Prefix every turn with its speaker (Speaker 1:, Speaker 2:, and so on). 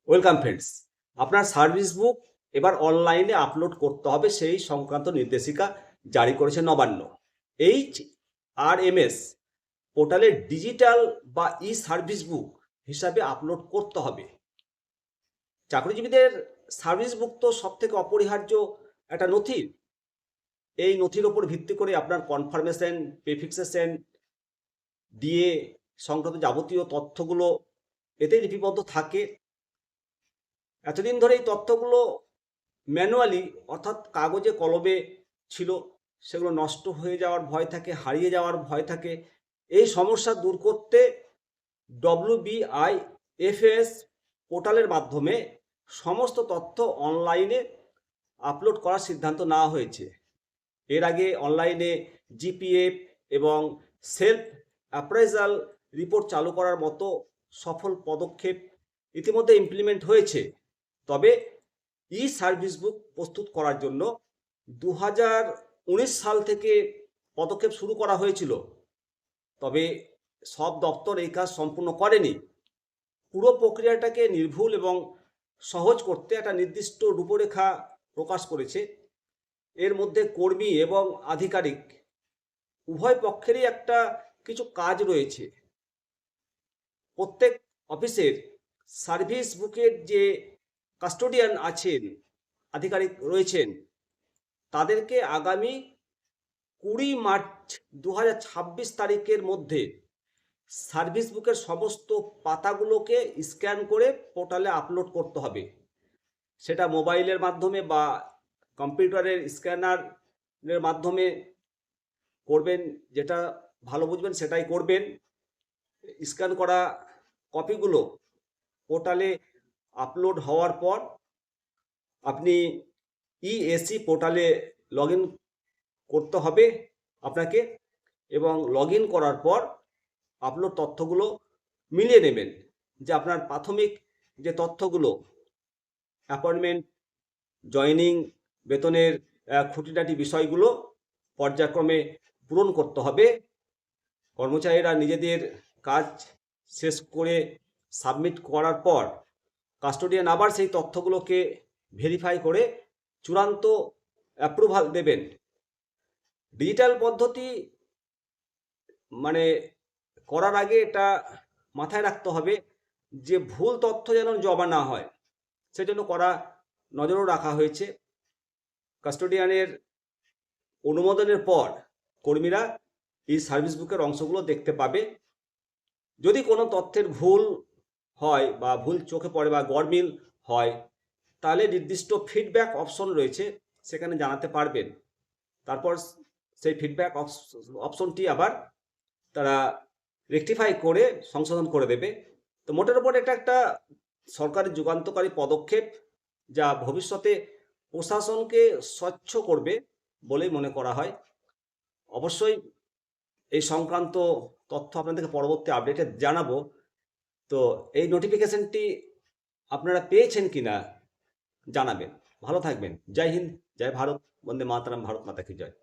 Speaker 1: Welcome friends. আপনার service book এবার অনলাইনে আপলোড করতে হবে, সেই সংক্রান্ত নির্দেশিকা জারি করেছে নবান্ন। HRMS পোর্টালে ডিজিটাল বা ই সার্ভিস বুক হিসাবে আপলোড করতে হবে। চাকরিজীবীদের সার্ভিস বুক তো সব থেকে অপরিহার্য একটা নথি। এই নথির ওপর ভিত্তি করে আপনার কনফার্মেশন, প্রেফিক্সেশন, ডিএ সংক্রান্ত যাবতীয় তথ্যগুলো এতেই লিপিবদ্ধ থাকে। এতদিন ধরে এই তথ্যগুলো ম্যানুয়ালি অর্থাৎ কাগজে কলমে ছিল, সেগুলো নষ্ট হয়ে যাওয়ার ভয় থাকে, হারিয়ে যাওয়ার ভয় থাকে। এই সমস্যা দূর করতে WBIFS পোর্টালের মাধ্যমে সমস্ত তথ্য অনলাইনে আপলোড করার সিদ্ধান্ত নেওয়া হয়েছে। এর আগে অনলাইনে জিপিএফ এবং সেলফ অ্যাপ্রাইজাল রিপোর্ট চালু করার মতো সফল পদক্ষেপ ইতিমধ্যে ইমপ্লিমেন্ট হয়েছে। তবে ই সার্ভিস বুক প্রস্তুত করার জন্য 2019 সাল থেকে পদক্ষেপ শুরু করা হয়েছিল, তবে সব দপ্তর এই কাজ সম্পূর্ণ করেনি। পুরো প্রক্রিয়াটাকে নির্ভুল এবং সহজ করতে একটা নির্দিষ্ট রূপরেখা প্রকাশ করেছে। এর মধ্যে কর্মী এবং আধিকারিক উভয় পক্ষেরই একটা কিছু কাজ রয়েছে। প্রত্যেক অফিসের সার্ভিস বুকের যে কাস্টোডিয়ান আছেন, আধিকারিক রয়েছেন, তাদেরকে আগামী 20 মার্চ 2026 তারিখের মধ্যে সার্ভিস বুকের সমস্ত পাতাগুলোকে স্ক্যান করে পোর্টালে আপলোড করতে হবে। সেটা মোবাইলের মাধ্যমে বা কম্পিউটারের স্ক্যানারের মাধ্যমে করবেন, যেটা ভালো বুঝবেন সেটাই করবেন। স্ক্যান করা কপিগুলো পোর্টালে আপলোড হওয়ার পর আপনি ইএসি পোর্টালে লগ ইন করতে হবে আপনাকে, এবং লগ ইন করার পর আপলোড তথ্যগুলো মিলিয়ে নেবেন যে আপনার প্রাথমিক যে তথ্যগুলো, অ্যাপয়েন্টমেন্ট, জয়েনিং, বেতনের খুঁটিনাটি বিষয়গুলো পর্যায়ক্রমে পূরণ করতে হবে। কর্মচারীরা নিজেদের কাজ শেষ করে সাবমিট করার পর কাস্টোডিয়ান আবার সেই তথ্যগুলোকে ভেরিফাই করে চূড়ান্ত অ্যাপ্রুভাল দেবেন। ডিজিটাল পদ্ধতি মানে করার আগে এটা মাথায় রাখতে হবে যে ভুল তথ্য যেন জমা না হয়, সেজন্য করা নজরও রাখা হয়েছে। কাস্টোডিয়ানের অনুমোদনের পর কর্মীরা এই সার্ভিস বুকের অংশগুলো দেখতে পাবে। যদি কোনো তথ্যের ভুল হয় বা ভুল চোখে পড়ে বা গরমিল হয়, তাহলে নির্দিষ্ট ফিডব্যাক অপশন রয়েছে, সেখানে জানাতে পারবেন। তারপর সেই ফিডব্যাক অপশনটি আবার তারা রেকটিফাই করে সংশোধন করে দেবে। তো মোটের উপর এটা একটা সরকারি যুগান্তকারী পদক্ষেপ, যা ভবিষ্যতে প্রশাসনকে স্বচ্ছ করবে বলেই মনে করা হয়। অবশ্যই এই সংক্রান্ত তথ্য আপনাদেরকে পরবর্তী আপডেটে জানাবো। তো এই নোটিফিকেশনটি আপনারা পেয়েছেন কিনা জানাবেন। ভালো থাকবেন। জয় হিন্দ, জয় ভারত, বন্দে মাতরম, ভারত মাতা কি জয়।